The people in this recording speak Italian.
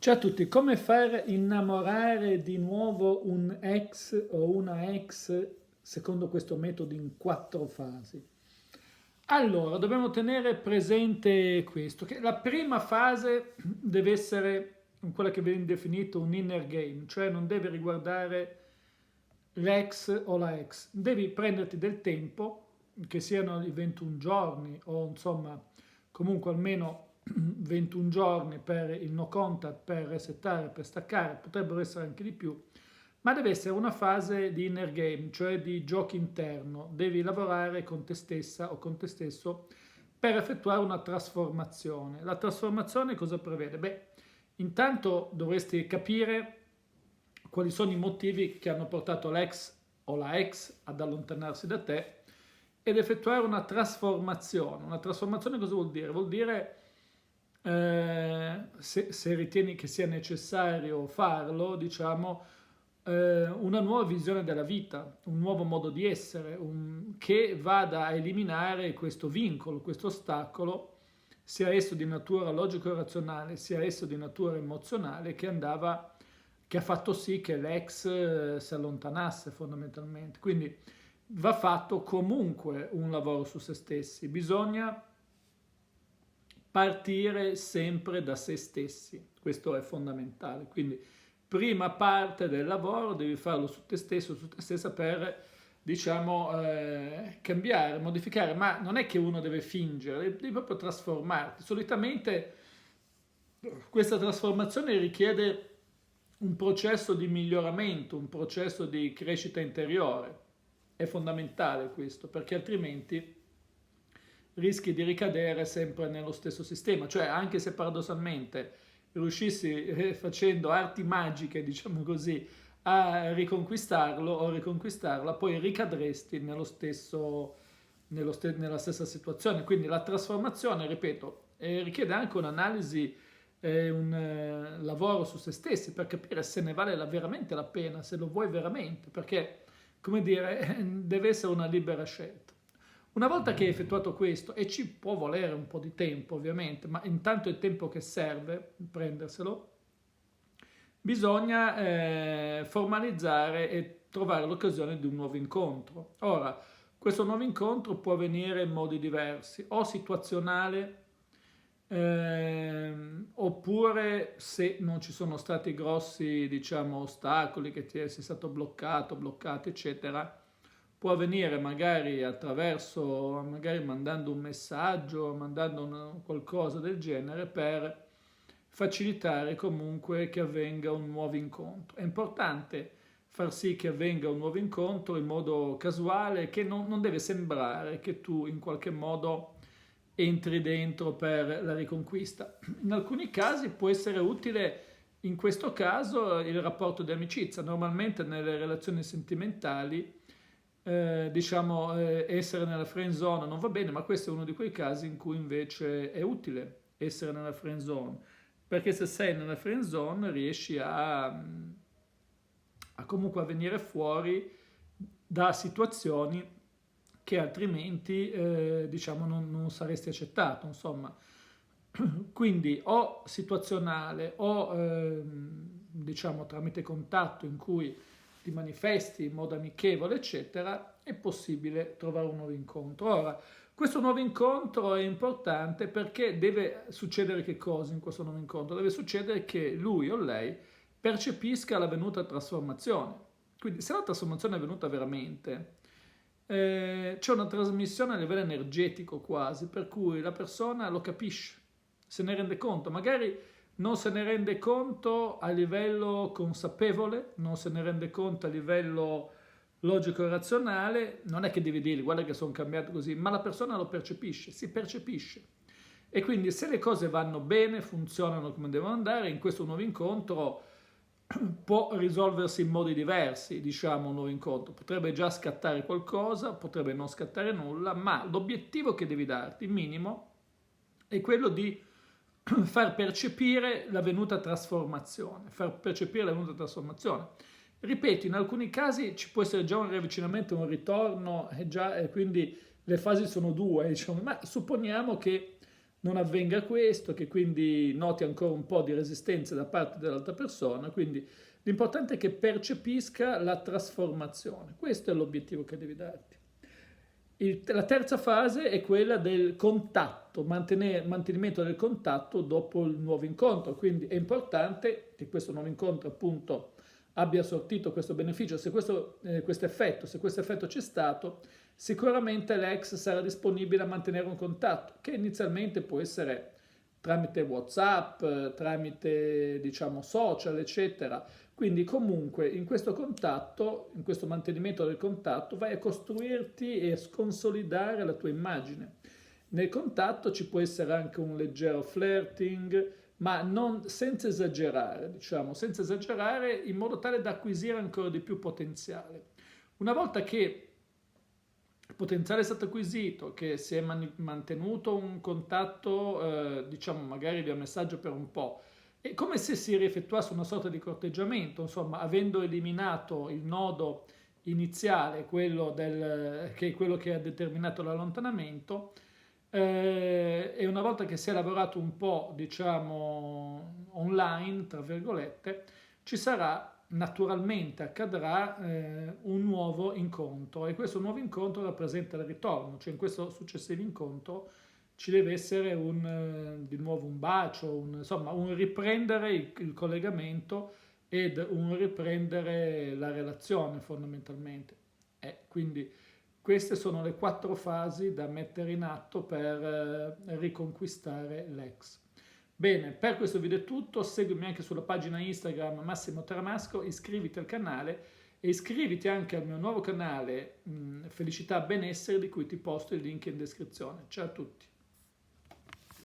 Ciao a tutti, come far innamorare di nuovo un ex o una ex secondo questo metodo in 4 fasi? Allora, dobbiamo tenere presente questo, che la prima fase deve essere quella che viene definita un inner game, cioè non deve riguardare l'ex o la ex, devi prenderti del tempo, che siano i 21 giorni o insomma comunque almeno 21 giorni per il no contact, per resettare, per staccare, potrebbero essere anche di più, ma deve essere una fase di inner game, cioè di gioco interno. Devi lavorare con te stessa o con te stesso per effettuare una trasformazione. La trasformazione cosa prevede? Beh, intanto dovresti capire quali sono i motivi che hanno portato l'ex o la ex ad allontanarsi da te ed effettuare una trasformazione. Una trasformazione cosa vuol dire? Vuol dire se ritieni che sia necessario farlo, diciamo, una nuova visione della vita, un nuovo modo di essere, che vada a eliminare questo vincolo, questo ostacolo, sia esso di natura logico-razionale, sia esso di natura emozionale, che ha fatto sì che l'ex si allontanasse fondamentalmente. Quindi va fatto comunque un lavoro su se stessi, bisogna partire sempre da se stessi, questo è fondamentale. Quindi prima parte del lavoro devi farlo su te stesso, su te stessa per, diciamo, cambiare, modificare, ma non è che uno deve fingere, devi proprio trasformarti. Solitamente questa trasformazione richiede un processo di miglioramento, un processo di crescita interiore. È fondamentale questo, perché altrimenti rischi di ricadere sempre nello stesso sistema, cioè anche se paradossalmente riuscissi facendo arti magiche, diciamo così, a riconquistarlo o riconquistarla, poi ricadresti nella stessa situazione. Quindi la trasformazione, ripeto, richiede anche un'analisi, un lavoro su se stessi per capire se ne vale veramente la pena, se lo vuoi veramente, perché, come dire, deve essere una libera scelta. Una volta che hai effettuato questo, e ci può volere un po' di tempo ovviamente, ma intanto è tempo che serve prenderselo, bisogna formalizzare e trovare l'occasione di un nuovo incontro. Ora, questo nuovo incontro può avvenire in modi diversi, o situazionale, oppure se non ci sono stati grossi, diciamo, ostacoli, che ti sei stato bloccato, bloccati, eccetera, può avvenire magari attraverso, magari mandando un messaggio, mandando qualcosa del genere per facilitare comunque che avvenga un nuovo incontro. È importante far sì che avvenga un nuovo incontro in modo casuale, che non deve sembrare che tu in qualche modo entri dentro per la riconquista. In alcuni casi può essere utile, in questo caso, il rapporto di amicizia. Normalmente nelle relazioni sentimentali diciamo, essere nella friend zone non va bene, ma questo è uno di quei casi in cui invece è utile essere nella friend zone, perché se sei nella friend zone riesci a comunque a venire fuori da situazioni che altrimenti diciamo non saresti accettato, insomma. Quindi o situazionale o diciamo tramite contatto in cui ti manifesti in modo amichevole, eccetera, è possibile trovare un nuovo incontro. Ora, questo nuovo incontro è importante perché deve succedere che cosa in questo nuovo incontro? Deve succedere che lui o lei percepisca la venuta trasformazione. Quindi se la trasformazione è venuta veramente, c'è una trasmissione a livello energetico quasi, per cui la persona lo capisce, se ne rende conto, magari non se ne rende conto a livello consapevole, non se ne rende conto a livello logico e razionale, non è che devi dirgli guarda che sono cambiato così, ma la persona lo percepisce, si percepisce. E quindi se le cose vanno bene, funzionano come devono andare, in questo nuovo incontro può risolversi in modi diversi, diciamo, un nuovo incontro. Potrebbe già scattare qualcosa, potrebbe non scattare nulla, ma l'obiettivo che devi darti, minimo, è quello di far percepire la venuta trasformazione, far percepire la venuta trasformazione. Ripeto, in alcuni casi ci può essere già un riavvicinamento, un ritorno, e quindi le fasi sono due, diciamo, ma supponiamo che non avvenga questo, che quindi noti ancora un po' di resistenza da parte dell'altra persona, quindi l'importante è che percepisca la trasformazione, questo è l'obiettivo che devi darti. La terza fase è quella del contatto, mantenimento del contatto dopo il nuovo incontro, quindi è importante che questo nuovo incontro appunto abbia sortito questo beneficio, se questo effetto c'è stato, sicuramente l'ex sarà disponibile a mantenere un contatto, che inizialmente può essere tramite WhatsApp, tramite diciamo social, eccetera. Quindi comunque in questo contatto, in questo mantenimento del contatto, vai a costruirti e a consolidare la tua immagine. Nel contatto ci può essere anche un leggero flirting, ma non, senza esagerare, diciamo, senza esagerare in modo tale da acquisire ancora di più potenziale. Una volta che il potenziale è stato acquisito, che si è mantenuto un contatto, diciamo, magari via messaggio per un po', è come se si rieffettuasse una sorta di corteggiamento, insomma, avendo eliminato il nodo iniziale, che è quello che ha determinato l'allontanamento, e una volta che si è lavorato un po', diciamo, online, tra virgolette, ci sarà naturalmente accadrà un nuovo incontro, e questo nuovo incontro rappresenta il ritorno, cioè in questo successivo incontro ci deve essere di nuovo un bacio, insomma un riprendere il collegamento ed un riprendere la relazione fondamentalmente. Quindi queste sono le 4 fasi da mettere in atto per riconquistare l'ex. Bene, per questo video è tutto, seguimi anche sulla pagina Instagram Massimo Taramasco, iscriviti al canale e iscriviti anche al mio nuovo canale Felicità Benessere, di cui ti posto il link in descrizione. Ciao a tutti!